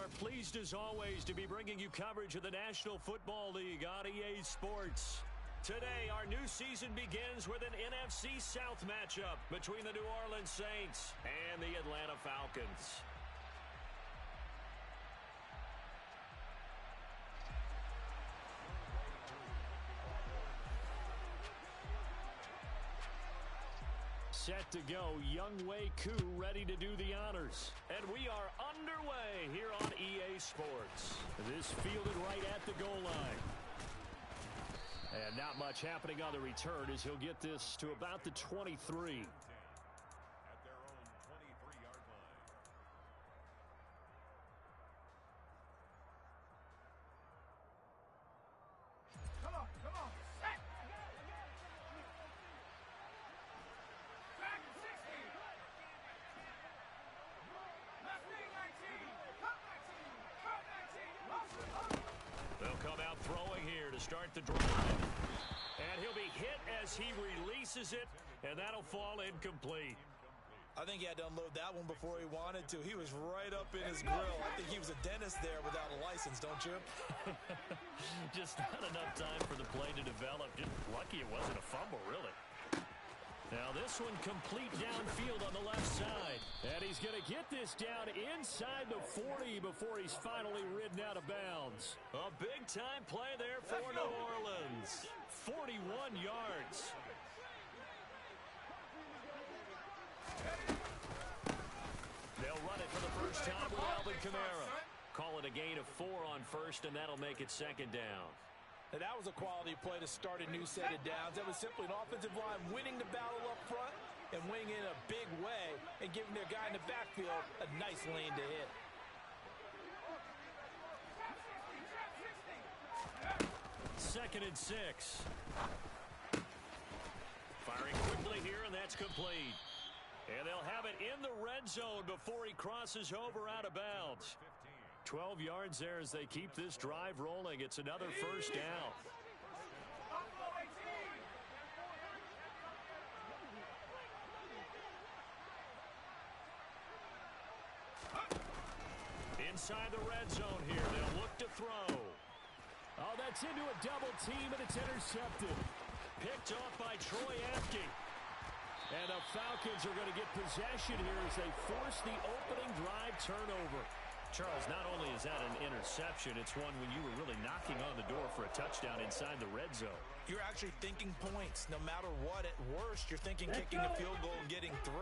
are pleased as always to be bringing you coverage of the National Football League on EA Sports. Today, our new season begins with an NFC South matchup between the New Orleans Saints and the Atlanta Falcons. Set to go, Younghoe Koo ready to do the honors. And we are underway here on EA Sports. This fielded right at the goal line. And not much happening on the return as he'll get this to about the 23. At their own 23-yard line. Come on, set! Back 60! Left wing 19! Cut 19! Cut 19! They'll come out throwing here to start the drive. And he'll be hit as he releases it, and that'll fall incomplete. I think he had to unload that one before he wanted to. He was right up in his grill. I think he was a dentist there without a license, don't you? Just not enough time for the play to develop. Just lucky it wasn't a fumble, really. Now this one complete downfield on the left side. And he's going to get this down inside the 40 before he's finally ridden out of bounds. A big-time play there for New Orleans. 41 yards. They'll run it for the first time with Alvin Kamara. Call it a gain of 4 on first, and that'll make it second down. And that was a quality play to start a new set of downs. That was simply an offensive line winning the battle up front and winning in a big way and giving their guy in the backfield a nice lane to hit. Second and 6. Firing quickly here, and that's complete. And they'll have it in the red zone before he crosses over out of bounds. 12 yards there as they keep this drive rolling. It's another first down. Inside the red zone here. They'll look to throw. Oh, that's into a double team, and it's intercepted. Picked off by Troy Apke. And the Falcons are going to get possession here as they force the opening drive turnover. Charles, not only is that an interception, it's one when you were really knocking on the door for a touchdown inside the red zone. You're actually thinking points. No matter what, at worst, you're thinking kicking a field goal and getting 3.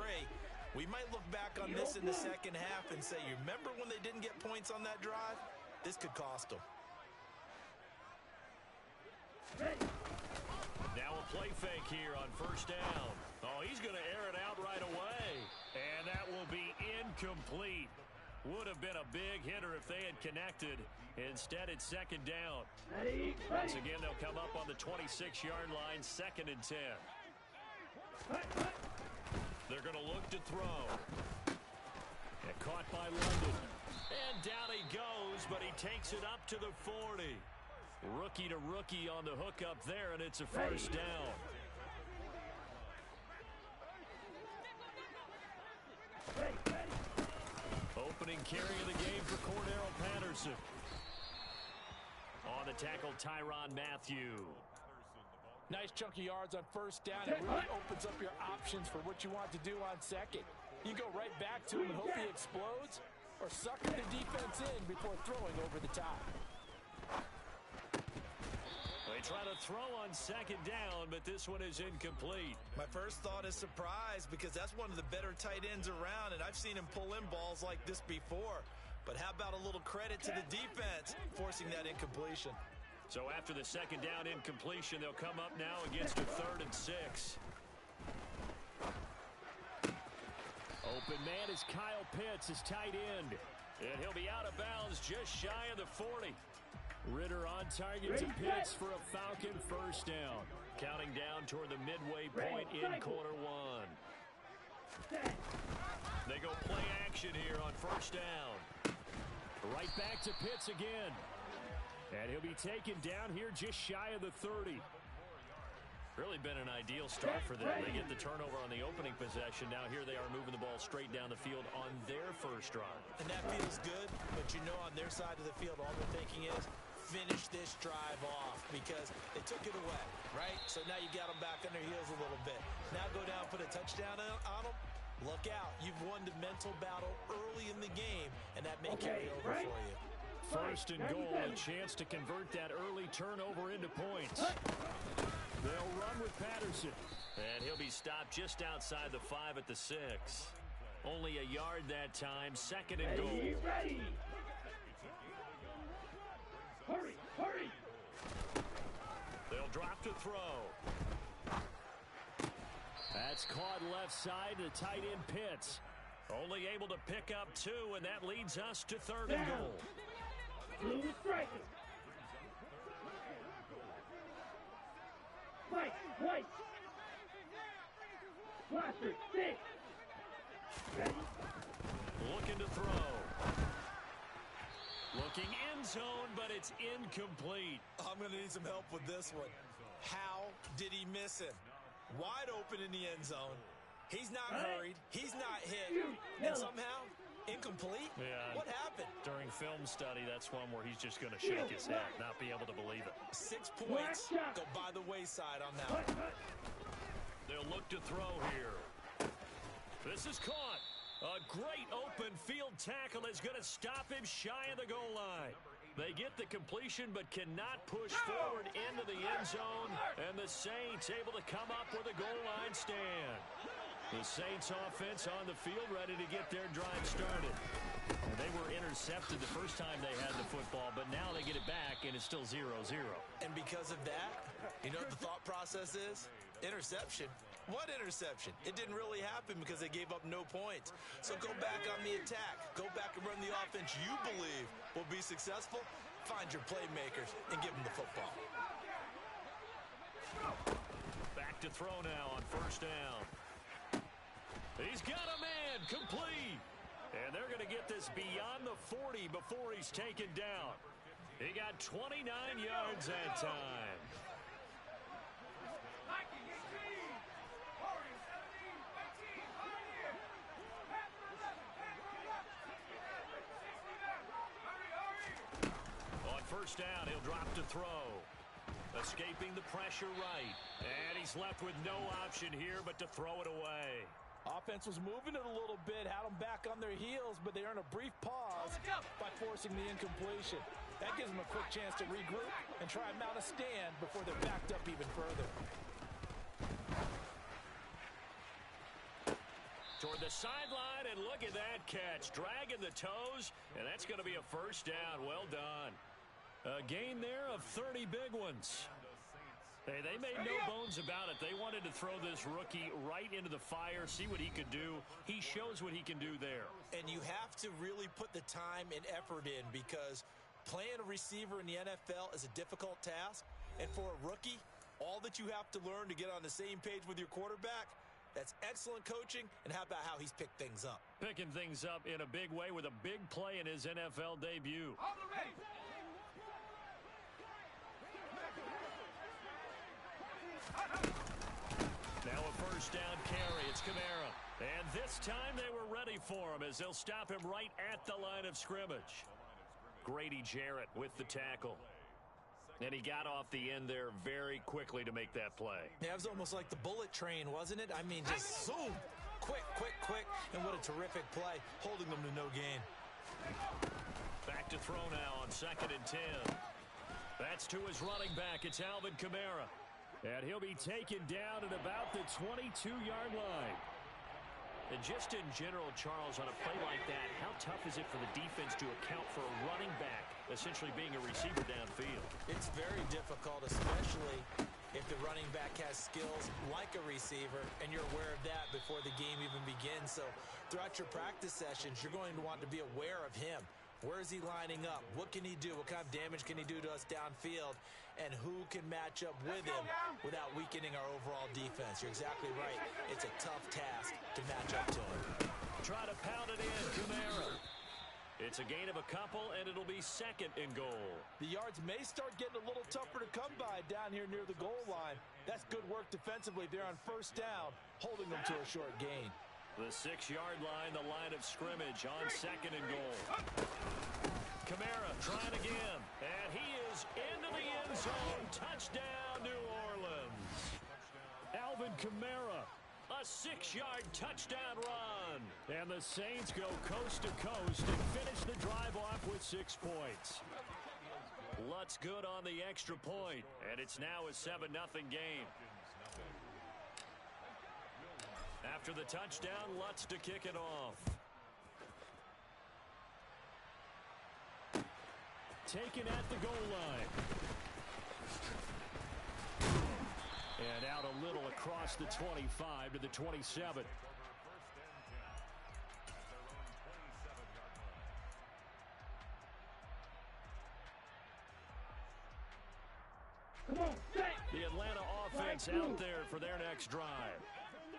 We might look back on this in the second half and say, you remember when they didn't get points on that drive? This could cost them. Now a play fake here on first down. Oh, he's going to air it out right away. And that will be incomplete. Would have been a big hitter if they had connected. Instead, it's second down. Once again, they'll come up on the 26-yard line, second and 10. They're going to look to throw. And caught by London. And down he goes, but he takes it up to the 40. Rookie to rookie on the hook up there, and it's a first down. Opening carry of the game for Cordero Patterson. On the tackle, Tyrann Mathieu. Nice chunk of yards on first down. It really opens up your options for what you want to do on second. You go right back to him and hope he explodes, or sucker the defense in before throwing over the top. They try to throw on second down, but this one is incomplete. My first thought is surprise, because that's one of the better tight ends around, and I've seen him pull in balls like this before. But how about a little credit to the defense forcing that incompletion? So after the second down incompletion, they'll come up now against a 3rd and 6. Open man is Kyle Pitts, his tight end. And he'll be out of bounds just shy of the 40. Ritter on target to Pitts for a Falcon first down. Counting down toward the midway point in quarter 1. They go play action here on first down. Right back to Pitts again. And he'll be taken down here just shy of the 30. Really been an ideal start for them. They get the turnover on the opening possession. Now here they are moving the ball straight down the field on their first drive. And that feels good, but you know on their side of the field, all they're thinking is finish this drive off because they took it away, right? So now you got them back on their heels a little bit. Now go down, put a touchdown on them. Look out. You've won the mental battle early in the game, and that may carry over for you. First and goal, a chance to convert that early turnover into points. They'll run with Patterson. And he'll be stopped just outside the 5 at the 6. Only a yard that time. Second and goal. Ready. Hurry, hurry. They'll drop to throw. That's caught left side to tight end Pitts. Only able to pick up 2, and that leads us to third and goal. Blue striker. White, white. Blaster, 6. Ready? Looking to throw. Looking end zone, but it's incomplete. I'm going to need some help with this one. How did he miss him? Wide open in the end zone. He's not hurried. He's not hit. And somehow, incomplete? Yeah. What happened? During film study, that's one where he's just going to shake his head, not be able to believe it. 6 points go by the wayside on that one. They'll look to throw here. This is caught. A great open field tackle is going to stop him shy of the goal line. They get the completion but cannot push forward into the end zone, and the Saints able to come up with a goal line stand. The Saints offense on the field ready to get their drive started. And they were intercepted the first time they had the football, but now they get it back, and it's still 0-0. And because of that, you know what the thought process is? Interception. What interception? It didn't really happen because they gave up no points. So go back on the attack. Go back and run the offense you believe will be successful. Find your playmakers and give them the football. Back to throw now on first down. He's got a man, complete. And they're going to get this beyond the 40 before he's taken down. He got 29 yards that time. On first down, he'll drop to throw. Escaping the pressure right. And he's left with no option here but to throw it away. Offense was moving it a little bit, had them back on their heels, but they earned a brief pause by forcing the incompletion. That gives them a quick chance to regroup and try and mount a stand before they're backed up even further. Toward the sideline, and look at that catch. Dragging the toes, and that's going to be a first down. Well done. A gain there of 30 big ones. Hey, they made no bones about it. They wanted to throw this rookie right into the fire, see what he could do. He shows what he can do there. And you have to really put the time and effort in because playing a receiver in the NFL is a difficult task. And for a rookie, all that you have to learn to get on the same page with your quarterback, that's excellent coaching. And how about how he's picked things up? Picking things up in a big way with a big play in his NFL debut. Now a first down carry. It's Kamara. And this time they were ready for him as they'll stop him right at the line of scrimmage. Grady Jarrett with the tackle. And he got off the end there very quickly to make that play. Yeah, it was almost like the bullet train, wasn't it? I mean, just zoom. Quick, quick, quick. And what a terrific play, holding them to no gain. Back to throw now on 2nd and 10. That's to his running back. It's Alvin Kamara. And he'll be taken down at about the 22-yard line. And just in general, Charles, on a play like that, how tough is it for the defense to account for a running back essentially being a receiver downfield? It's very difficult, especially if the running back has skills like a receiver, and you're aware of that before the game even begins. So throughout your practice sessions, you're going to want to be aware of him. Where is he lining up? What can he do? What kind of damage can he do to us downfield? And who can match up with him without weakening our overall defense? You're exactly right. It's a tough task to match up to him. Try to pound it in, Kamara. It's a gain of a couple, and it'll be second and goal. The yards may start getting a little tougher to come by down here near the goal line. That's good work defensively there on first down, holding them to a short gain. The 6-yard line, the line of scrimmage on second and goal. Kamara trying again, and he is into the end zone. Touchdown, New Orleans. Alvin Kamara. A 6-yard touchdown run. And the Saints go coast to coast and finish the drive off with 6 points. Lutz good on the extra point, and it's now a 7-0 game. After the touchdown, Lutz to kick it off. Taken at the goal line. And out a little across the 25 to the 27. Come on, set. The Atlanta offense out there for their next drive.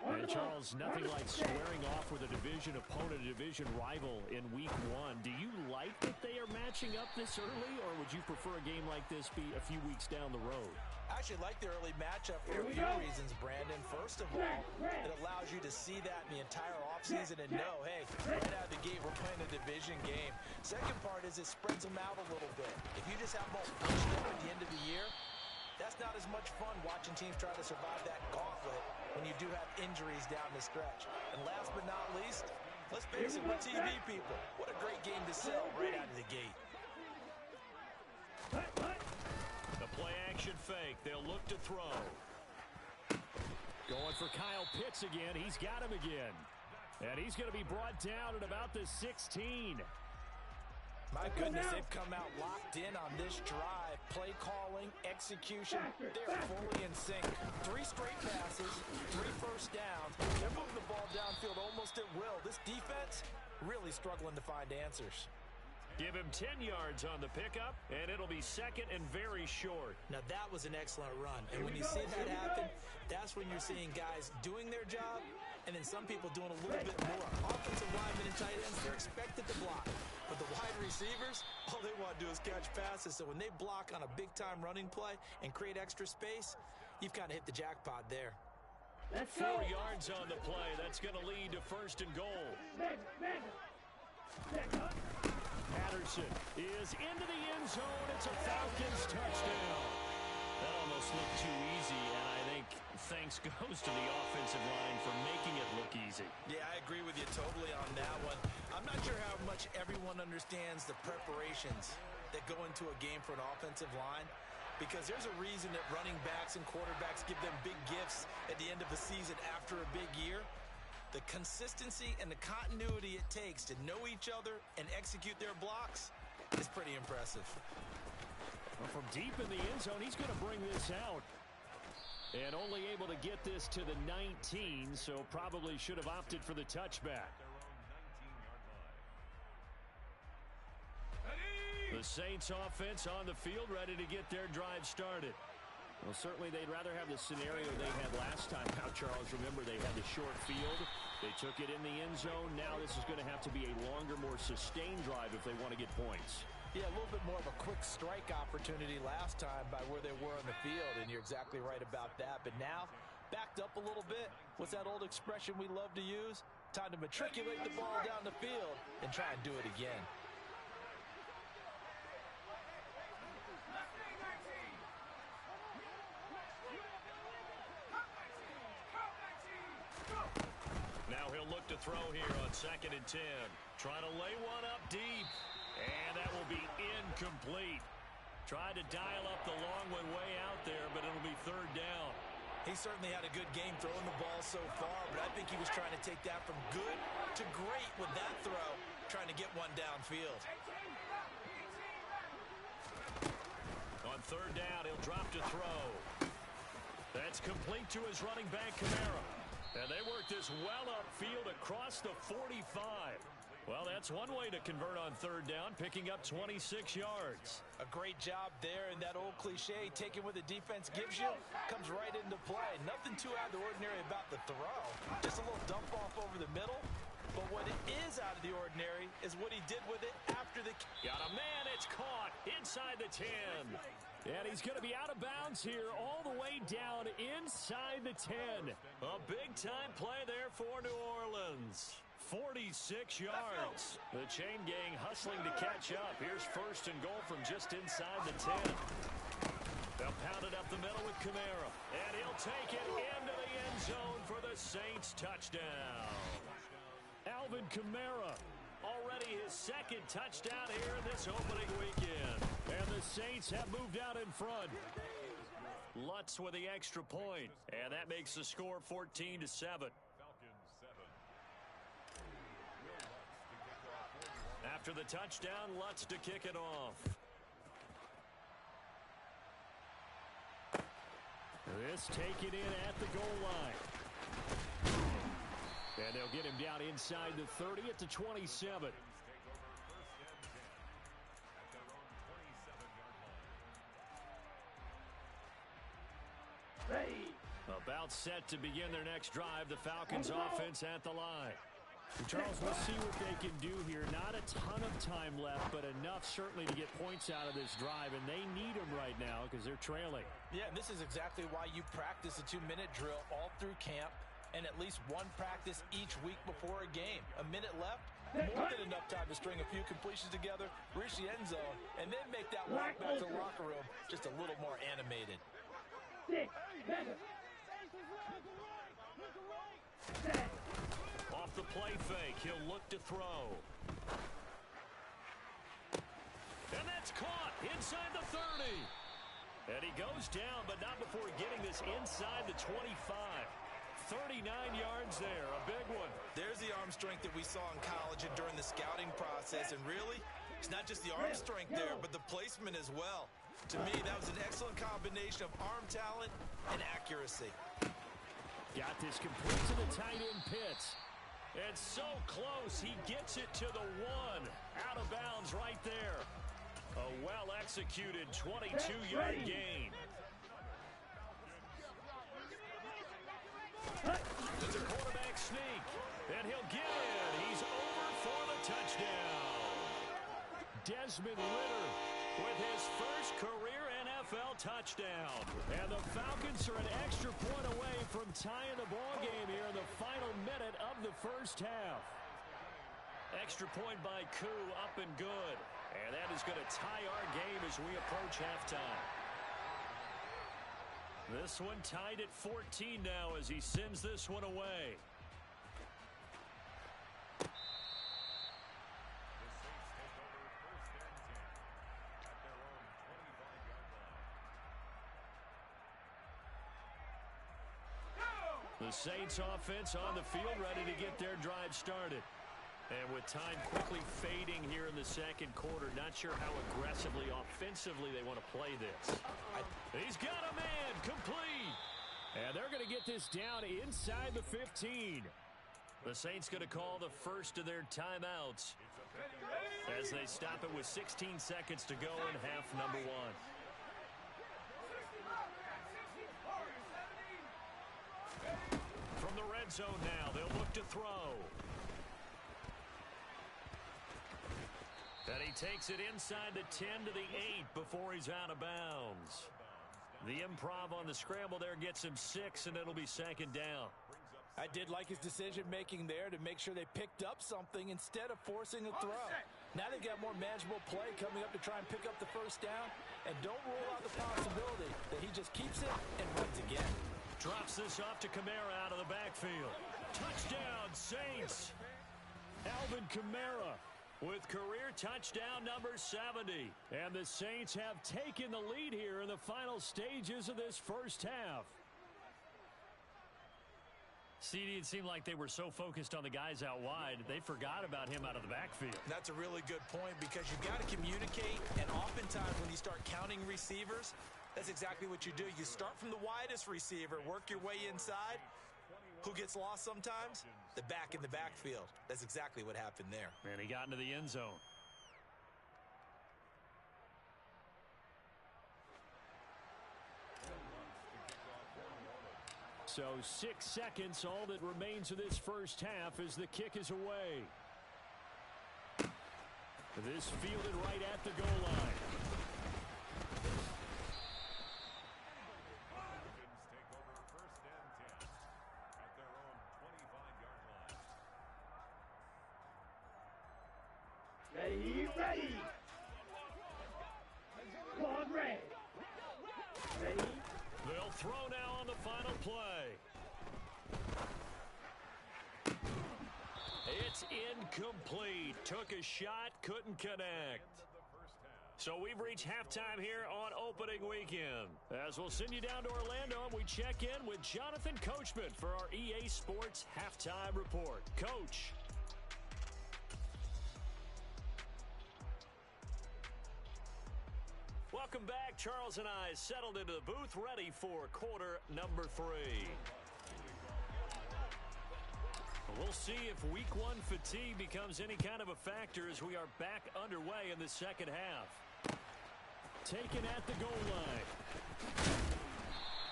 And Charles, nothing like squaring off with a division opponent, a division rival in week 1. Do you like that they are matching up this early, or would you prefer a game like this be a few weeks down the road? I actually like the early matchup for a few reasons, Brandon. First of all, it allows you to see that in the entire offseason and know, hey, right out of the gate, we're playing a division game. Second part is it spreads them out a little bit. If you just have them all pushed up at the end of the year, that's not as much fun watching teams try to survive that gauntlet when you do have injuries down the stretch. And last but not least, let's face it, we're TV people. What a great game to sell right out of the gate. The play-action fake. They'll look to throw. Going for Kyle Pitts again. He's got him again. And he's going to be brought down at about the 16. My goodness, they've come out locked in on this drive. Play calling, execution, they're fully in sync. 3 straight passes, 3 first downs. They're moving the ball downfield almost at will. This defense really struggling to find answers. Give him 10 yards on the pickup, and it'll be second and very short. Now, that was an excellent run. And when you see that happen, that's when you're seeing guys doing their job, and then some people doing a little bit more. Offensive linemen and tight ends, they're expected to block. But the wide receivers, all they want to do is catch passes. So when they block on a big-time running play and create extra space, you've kind of hit the jackpot there. 4 yards on the play. That's going to lead to first and goal. Patterson is into the end zone. It's a Falcons touchdown. That almost looked too easy, and I think thanks goes to the offensive line for making it look easy. Yeah, I agree with you totally on that one. I'm not sure how much everyone understands the preparations that go into a game for an offensive line, because there's a reason that running backs and quarterbacks give them big gifts at the end of the season after a big year. The consistency and the continuity it takes to know each other and execute their blocks is pretty impressive. Well, from deep in the end zone, he's going to bring this out. And only able to get this to the 19, so probably should have opted for the touchback. The Saints offense on the field, ready to get their drive started. Well, certainly they'd rather have the scenario they had last time out, Charles. Remember, they had the short field. They took it in the end zone. Now this is going to have to be a longer, more sustained drive if they want to get points. Yeah, a little bit more of a quick strike opportunity last time by where they were on the field, and you're exactly right about that. But now, backed up a little bit. What's that old expression we love to use? Time to matriculate the ball down the field and try and do it again. Now he'll look to throw here on 2nd and 10. Trying to lay one up deep. And that will be incomplete. Tried to dial up the long one way out there, but it'll be 3rd down. He certainly had a good game throwing the ball so far, but I think he was trying to take that from good to great with that throw, trying to get one downfield. On 3rd down, he'll drop to throw. That's complete to his running back, Kamara. And they work this well upfield across the 45. Well, that's one way to convert on 3rd down, picking up 26 yards. A great job there, and that old cliche, taking what the defense gives you, comes right into play. Nothing too out of the ordinary about the throw. Just a little dump off over the middle. But what is out of the ordinary is what he did with it after the... Got a man, it's caught inside the 10. And he's going to be out of bounds here all the way down inside the 10. A big-time play there for New Orleans. 46 yards. The chain gang hustling to catch up. Here's first and goal from just inside the 10. They'll pound it up the middle with Kamara. And he'll take it into the end zone for the Saints touchdown. Alvin Kamara, already his second touchdown here in this opening weekend. And the Saints have moved out in front. Lutz with the extra point. And that makes the score 14-7. After the touchdown, Lutz to kick it off. This taken in at the goal line. And they'll get him down inside the 30 at the 27. About set to begin their next drive. The Falcons offense at the line. Charles, let's see what they can do here. Not a ton of time left, but enough certainly to get points out of this drive, and they need them right now because they're trailing. Yeah, and this is exactly why you practice a 2-minute drill all through camp and at least one practice each week before a game. A minute left, more than enough time to string a few completions together, reach the end zone, and then make that walk back to the locker room just a little more animated. 6, 7. Off the play fake, he'll look to throw. And that's caught inside the 30. And he goes down, but not before getting this inside the 25. 39 yards there, a big one. There's the arm strength that we saw in college and during the scouting process. And really, it's not just the arm strength there, but the placement as well. To me, that was an excellent combination of arm talent and accuracy. Got this complete to the tight end Pitts. And so close, he gets it to the 1. Out of bounds right there. A well-executed 22-yard gain. It's a quarterback sneak. And he'll get in. He's over for the touchdown. Desmond Ridder with his first career NFL touchdown. And the Falcons are an extra point away from tying the ball game here in the final minute of the first half. Extra point by Koo, up and good. And that is going to tie our game as we approach halftime. This one tied at 14 now as he sends this one away. The Saints offense on the field ready to get their drive started. And with time quickly fading here in the second quarter, not sure how aggressively, offensively they want to play this. He's got a man, complete. And they're going to get this down inside the 15. The Saints going to call the first of their timeouts as they stop it with 16 seconds to go in half number 1. From the red zone now, they'll look to throw. And he takes it inside the 10 to the 8 before he's out of bounds. The improv on the scramble there gets him 6, and it'll be second down. I did like his decision-making there to make sure they picked up something instead of forcing a throw. Now they've got more manageable play coming up to try and pick up the first down, and don't rule out the possibility that he just keeps it and runs again. Drops this off to Kamara out of the backfield. Touchdown, Saints. Alvin Kamara with career touchdown number 70. And the Saints have taken the lead here in the final stages of this first half. CD, it seemed like they were so focused on the guys out wide, they forgot about him out of the backfield. That's a really good point because you've got to communicate, and oftentimes when you start counting receivers, that's exactly what you do. You start from the widest receiver, work your way inside. Who gets lost sometimes? The back in the backfield. That's exactly what happened there. And he got into the end zone. So 6 seconds, all that remains of this first half as the kick is away. This fielded right at the goal line. Ready, ready. Clock red. Ready. They'll throw now on the final play. It's incomplete. Took a shot, couldn't connect. So we've reached halftime here on opening weekend. As we'll send you down to Orlando, and we check in with Jonathan Coachman for our EA Sports Halftime Report. Coach. Welcome back. Charles and I settled into the booth, ready for quarter number 3. We'll see if week 1 fatigue becomes any kind of a factor as we are back underway in the second half. Taken at the goal line.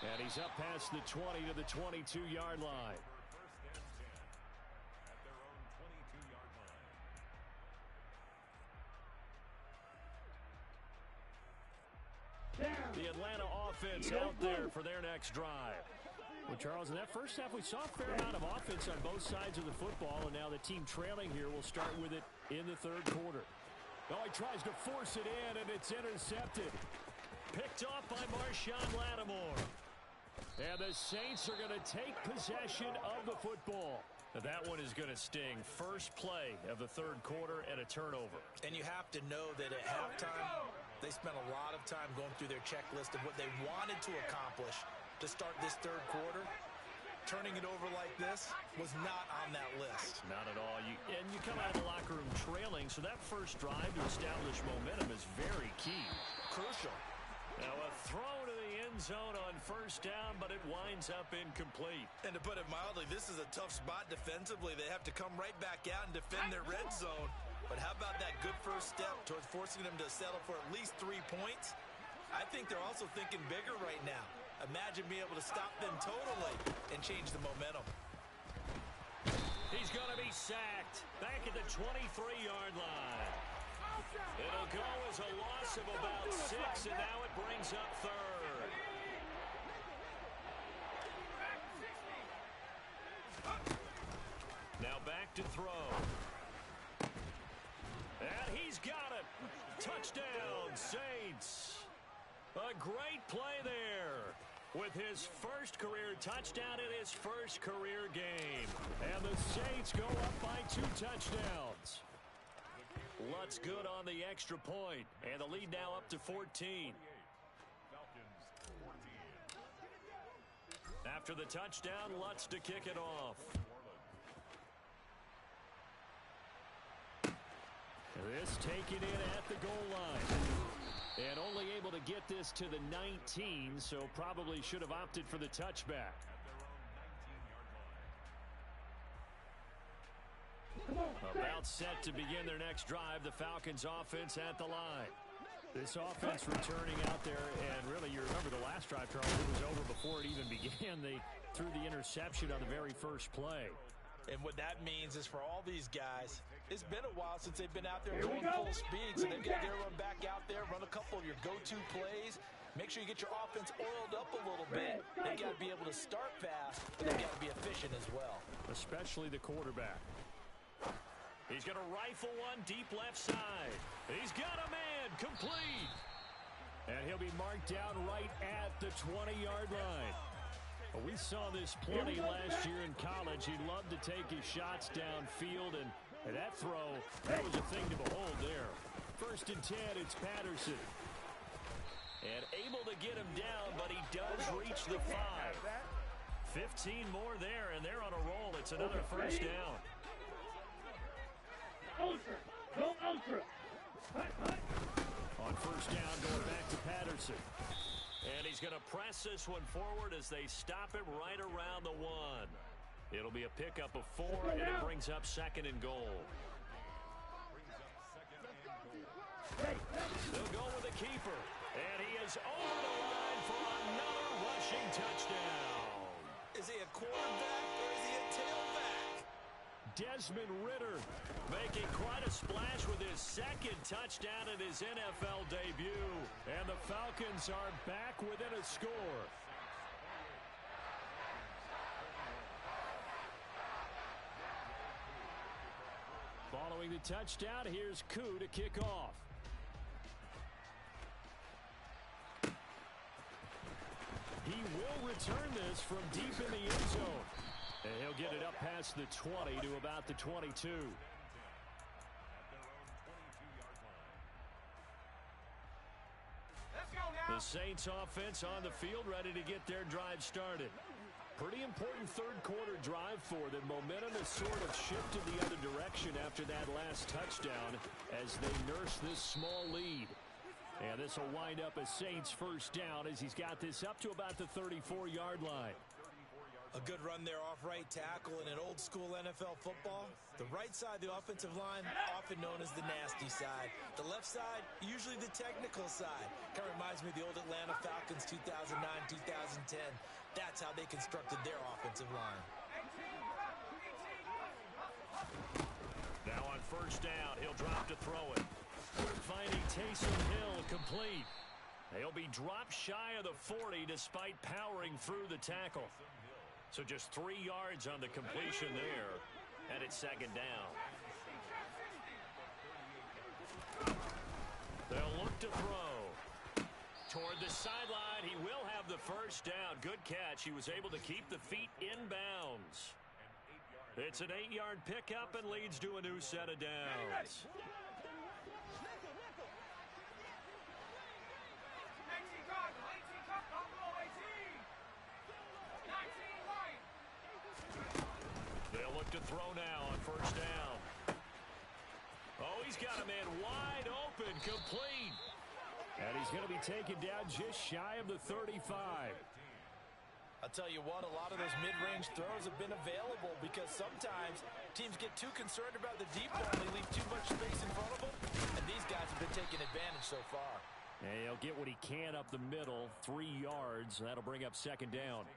And he's up past the 20 to the 22-yard line. The Atlanta offense out there for their next drive. Well, Charles, in that first half, we saw a fair amount of offense on both sides of the football, and now the team trailing here will start with it in the third quarter. Oh, he tries to force it in, and it's intercepted. Picked off by Marshawn Lattimore. And the Saints are going to take possession of the football. Now, that one is going to sting. First play of the third quarter and a turnover. And you have to know that at halftime, they spent a lot of time going through their checklist of what they wanted to accomplish to start this third quarter. Turning it over like this was not on that list. Not at all. And you come out of the locker room trailing, so that first drive to establish momentum is very key. Crucial. Now a throw to the end zone on first down, but it winds up incomplete. And to put it mildly, this is a tough spot defensively. They have to come right back out and defend their red zone. But how about that good first step towards forcing them to settle for at least 3 points? I think they're also thinking bigger right now. Imagine being able to stop them totally and change the momentum. He's going to be sacked back at the 23-yard line. It'll go as a loss of about 6, and now it brings up third. Now back to throw. And he's got it. Touchdown, Saints. A great play there with his first career touchdown in his first career game. And the Saints go up by 2 touchdowns. Lutz good on the extra point, and the lead now up to 14. After the touchdown, Lutz to kick it off. This taken in at the goal line. And only able to get this to the 19, so probably should have opted for the touchback. About set to begin their next drive, the Falcons offense at the line. This offense returning out there, and really, you remember the last drive, Charles, it was over before it even began. They threw the interception on the very first play. And what that means is for all these guys, it's been a while since they've been out there going full speed, so they've got to run back out there, run a couple of your go-to plays. Make sure you get your offense oiled up a little bit. They've got to be able to start fast, but they've got to be efficient as well. Especially the quarterback. He's going to rifle one deep left side. He's got a man, complete. And he'll be marked down right at the 20-yard line. We saw this plenty last year in college. He loved to take his shots downfield, and that throw, that was a thing to behold there. 1st and 10, it's Patterson. And able to get him down, but he does reach the 5. 15 more there, and they're on a roll. It's another first down. Ultra. Go ultra. On first down, going back to Patterson. And he's going to press this one forward as they stop him right around the 1. It'll be a pickup of 4, and it brings up 2nd and goal. They'll go with the keeper. And he is over the line for another rushing touchdown. Is he a quarterback or is he a tailback? Desmond Ridder making quite a splash with his second touchdown in his NFL debut. And the Falcons are back within a score. Following the touchdown, here's Koo to kick off. He will return this from deep in the end zone. And he'll get it up past the 20 to about the 22. The Saints offense on the field, ready to get their drive started. Pretty important third quarter drive for them. Momentum has sort of shifted the other direction after that last touchdown as they nurse this small lead. And this will wind up a Saints first down as he's got this up to about the 34-yard line. A good run there off right tackle in an old school NFL football. The right side of the offensive line, often known as the nasty side. The left side, usually the technical side. Kind of reminds me of the old Atlanta Falcons 2009-2010. That's how they constructed their offensive line. Now on first down, he'll drop to throw it. Finding Taysom Hill complete. They'll be dropped shy of the 40 despite powering through the tackle. So just 3 yards on the completion there, and it's second down. They'll look to throw. Toward the sideline, he will have the first down. Good catch. He was able to keep the feet in bounds. It's an 8-yard pickup and leads to a new set of downs. They'll look to throw now on first down. Oh, he's got a man wide open, complete. And he's going to be taken down just shy of the 35. I'll tell you what, a lot of those mid-range throws have been available because sometimes teams get too concerned about the deep ball and they leave too much space in front of them. And these guys have been taking advantage so far. And he'll get what he can up the middle, 3 yards. That'll bring up second down.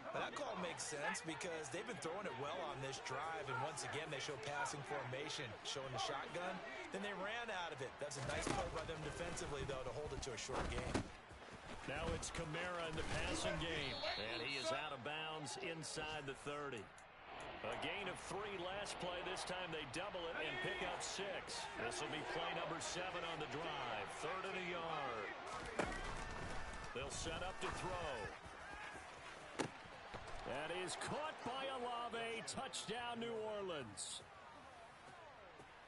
But that call makes sense because they've been throwing it well on this drive, and once again they show passing formation, showing the shotgun. Then they ran out of it. That's a nice play by them defensively, though, to hold it to a short game. Now it's Kamara in the passing game, and he is out of bounds inside the 30. A gain of 3 last play. This time they double it and pick up 6. This will be play number 7 on the drive. 3rd and a yard. They'll set up to throw. That is caught by Olave. Touchdown, New Orleans.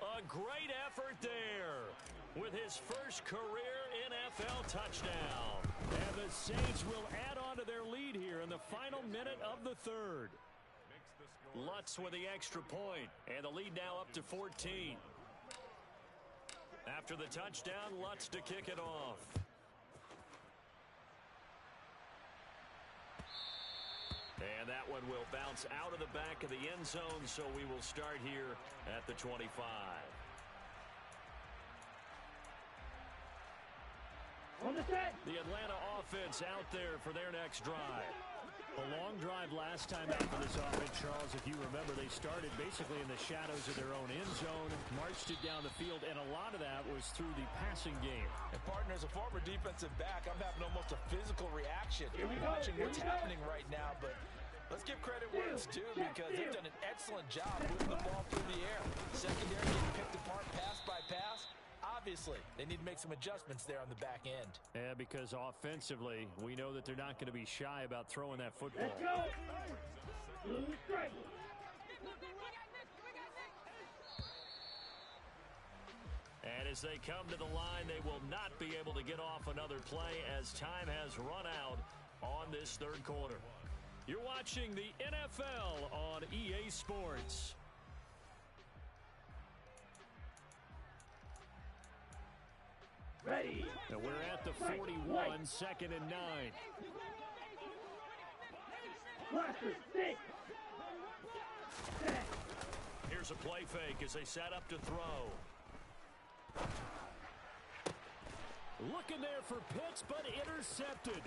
A great effort there with his first career NFL touchdown. And the Saints will add on to their lead here in the final minute of the 3rd. Lutz with the extra point, and the lead now up to 14. After the touchdown, Lutz to kick it off. And that one will bounce out of the back of the end zone, so we will start here at the 25. On the set. The Atlanta offense out there for their next drive. A long drive last time out for this offense, Charles. If you remember, they started basically in the shadows of their own end zone, marched it down the field, and a lot of that was through the passing game. And partner, as a former defensive back, I'm having almost a physical reaction watching what's happening right now. But let's give credit where it's due because they've done an excellent job moving the ball through the air. Secondary getting picked apart pass by pass. Obviously, they need to make some adjustments there on the back end. Yeah, because offensively, we know that they're not going to be shy about throwing that football. Let's go. Blue strike. And as they come to the line, they will not be able to get off another play as time has run out on this 3rd quarter. You're watching the NFL on EA Sports. Ready. And we're at the 41, 2nd and 9. Blaster, stick. Set. Here's a play fake as they set up to throw. Looking there for Pitts, but intercepted.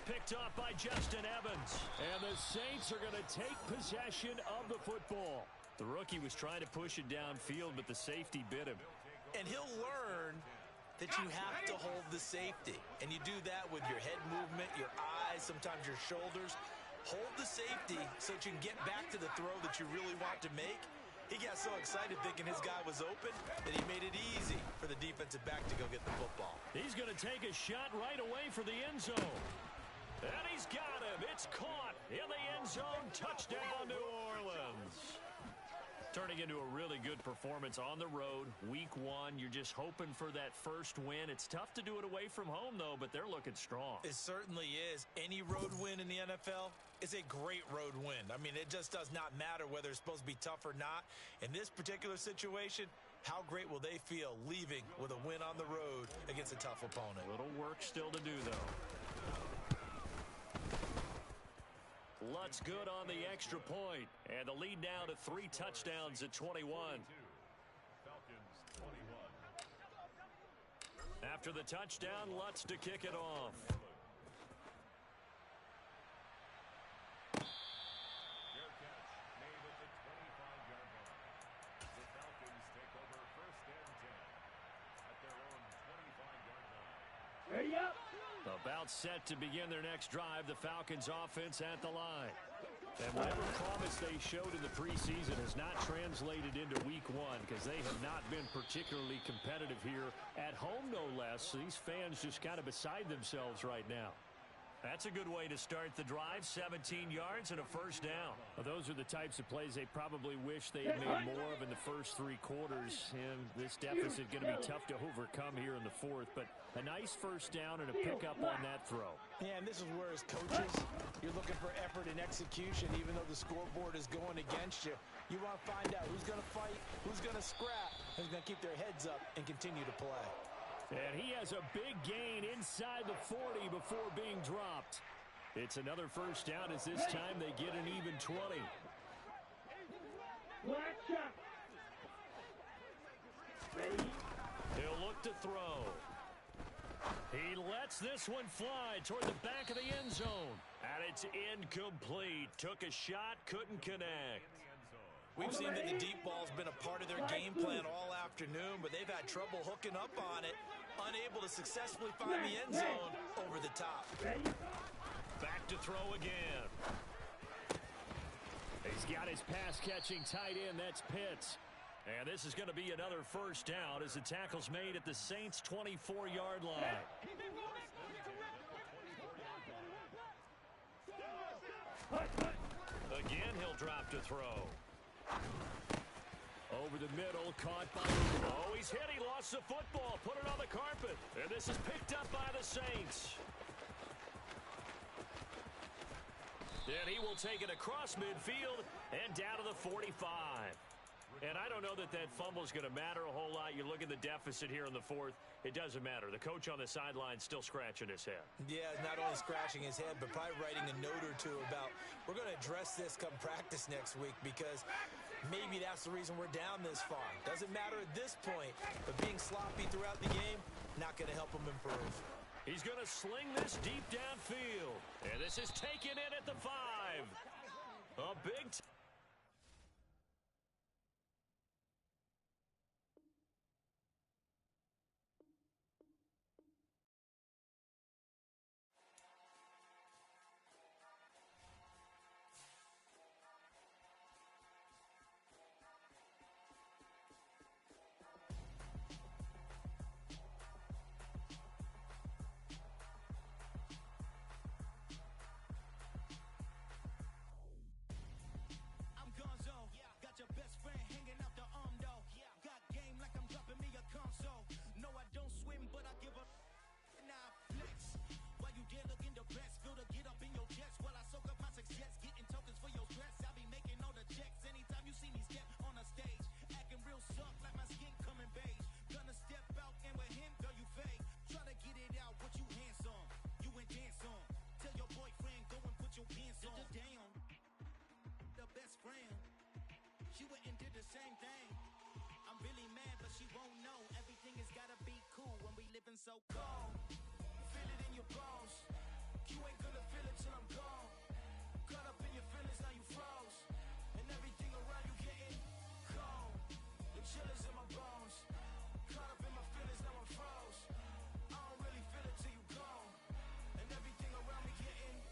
picked off by Justin Evans. And the Saints are going to take possession of the football. The rookie was trying to push it downfield, but the safety bit him. And he'll learn that you have to hold the safety. And you do that with your head movement, your eyes, sometimes your shoulders. Hold the safety so that you can get back to the throw that you really want to make. He got so excited thinking his guy was open that he made it easy for the defensive back to go get the football. He's going to take a shot right away for the end zone. And he's got him. It's caught in the end zone. Touchdown, New Orleans. Turning into a really good performance on the road. Week 1, you're just hoping for that first win. It's tough to do it away from home, though, but they're looking strong. It certainly is. Any road win in the NFL is a great road win. I mean, it just does not matter whether it's supposed to be tough or not. In this particular situation, how great will they feel leaving with a win on the road against a tough opponent? A little work still to do, though. Lutz good on the extra point. And the lead now to 3 touchdowns at 21. Falcons 21. After the touchdown, Lutz to kick it off. Fair catch made at the 25-yard line. The Falcons take over first and 10 at their own 25-yard line. Ready up. About set to begin their next drive, the Falcons offense at the line. And whatever promise they showed in the preseason has not translated into week 1 because they have not been particularly competitive here at home, no less. So these fans just kind of beside themselves right now. That's a good way to start the drive, 17 yards and a first down. Well, those are the types of plays they probably wish they had made more of in the first 3 quarters. And this deficit going to be tough to overcome here in the 4th. But a nice first down and a pickup on that throw. Yeah, and this is where as coaches, you're looking for effort and execution, even though the scoreboard is going against you. You want to find out who's going to fight, who's going to scrap, who's going to keep their heads up and continue to play. And he has a big gain inside the 40 before being dropped. It's another first down as this time they get an even 20. Black shot. Ready. He'll look to throw. He lets this one fly toward the back of the end zone. And it's incomplete. Took a shot, couldn't connect. We've seen that the deep ball's been a part of their game plan all afternoon, but they've had trouble hooking up on it, unable to successfully find the end zone over the top. Back to throw again. He's got his pass-catching tight end. That's Pitts. And this is going to be another first down as the tackle's made at the Saints' 24-yard line. Again, he'll drop to throw. Over the middle, caught by... Oh, he's hit. He lost the football. Put it on the carpet. And this is picked up by the Saints. And he will take it across midfield and down to the 45. And I don't know that that fumble is going to matter a whole lot. You look at the deficit here in the 4th. It doesn't matter. The coach on the sideline still scratching his head. Yeah, not only scratching his head, but probably writing a note or two about we're going to address this come practice next week because maybe that's the reason we're down this far. Doesn't matter at this point, but being sloppy throughout the game, not going to help him improve. He's going to sling this deep downfield. And this is taken in at the 5. A big... So cold, feel it in your bones. You ain't gonna feel it till I'm gone. Caught up in your feelings, now you froze. And everything around you getting cold. The chill is in my bones. Caught up in my feelings, now I'm froze. I don't really feel it till you gone. And everything around me getting.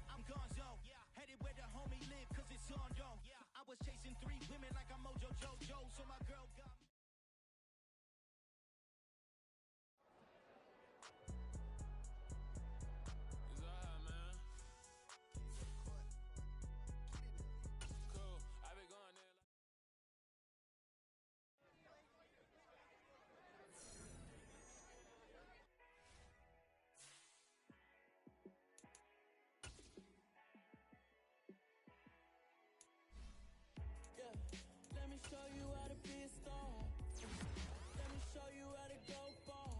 I'm gonzo. Headed where the homie live, cause it's on, yo. I was chasing 3 women like I'm Mojo Jojo, so my girl got me. It's alright, man. Cool. I been going there like... Yeah, let me show you how to be a star. Let me show you how to go far,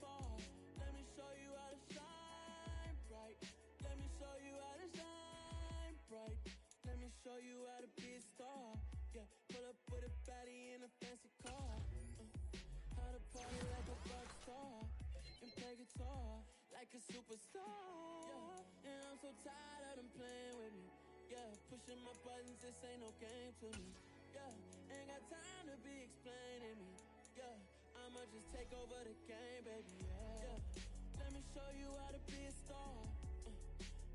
far. Let me show you how to shine bright. Let me show you how to shine bright. Let me show you how to be a star. Yeah, pull up with a baddie in a fancy car. How to party like a rock star and play guitar like a superstar. Yeah, and I'm so tired of them playing with me. Yeah, pushing my buttons, this ain't no game to me. Yeah, ain't got time to be explaining me. Yeah, I'ma just take over the game, baby. Yeah, let me show you how to be a star.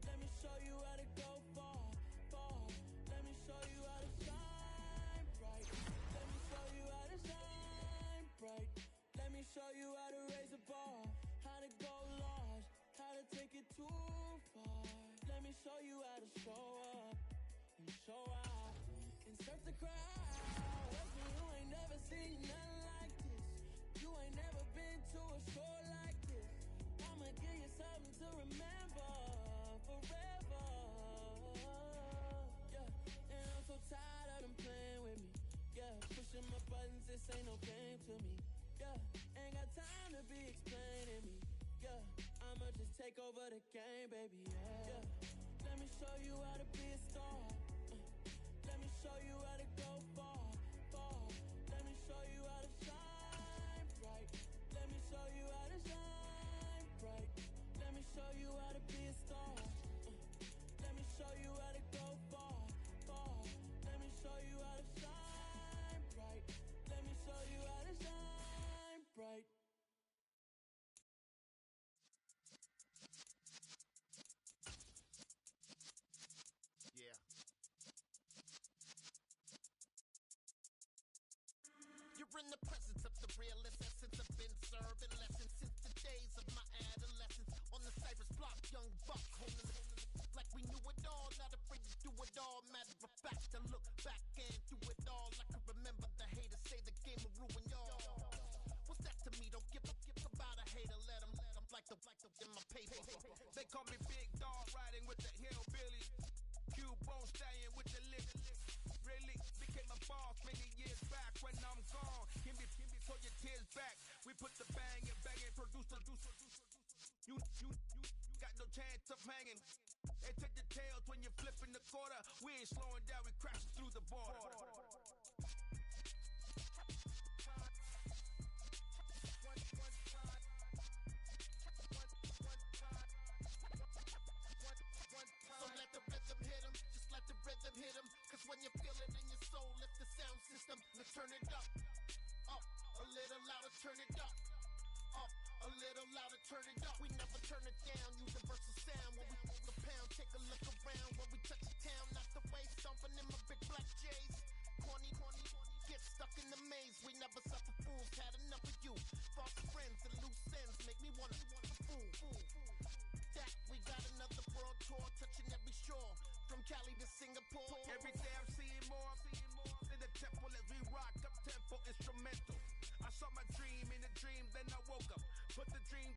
Let me show you how to go far, far. Let me show you how to shine bright. Let me show you how to shine bright. Let me show you how to raise a bar, how to go large, how to take it too far. Let me show you how to show up and show out and surf the crowd. You ain't never seen nothing like this. You ain't never been to a show like this. I'ma give you something to remember forever. Yeah, and I'm so tired of them playing with me. Yeah, pushing my buttons, this ain't no game to me. Yeah, ain't got time to be explaining me. Yeah, I'ma just take over the game, baby. Yeah, let me show you how to be a star. Let me show you how to go far, far. Let me show you how to shine bright. Let me show you how to shine bright. Let me show you how to be a star. Let me show you how to go far, far. Let me show you how to shine bright. Let me show you how to shine bright. Yeah. You're in the presence of the realest essence. I've been serving lessons since the days of my adolescence. On the Cypress block, young buck holding it like we knew it all. Not afraid to do it all. Matter of fact, to look back and do it all. I can remember the haters say the game will ruin y'all. What's that to me? Don't give about a hater. Let them like the in my paper. They call me Big Dog, riding with the hillbilly. Q-Bone stallion with the lip. Really became a boss many years back. When I'm gone, give me pull your tears back. We put the bang and producer. You got no chance of hanging. They take the tails when you're flipping the quarter. We ain't slowing down, we crashing through the border. So let the rhythm hit 'em, just let the rhythm hit 'em. Cause when you feel it in your soul, lift the sound system. Let's turn it up, a little louder, turn it up, a little louder, turn it up. We never turn it down, universal sound. When we pull the pound, take a look around. When we touch the town, not the way, stomping in my big black J's. Corny, get stuck in the maze. We never suffer fools, had enough of you. False friends and loose ends make me wanna fool. That we got another world tour, touching every shore, from Cali to Singapore. Every day I'm seeing more in the temple as we rock up tempo instrumental. I saw my dream in a dream, then I woke up. Put the dream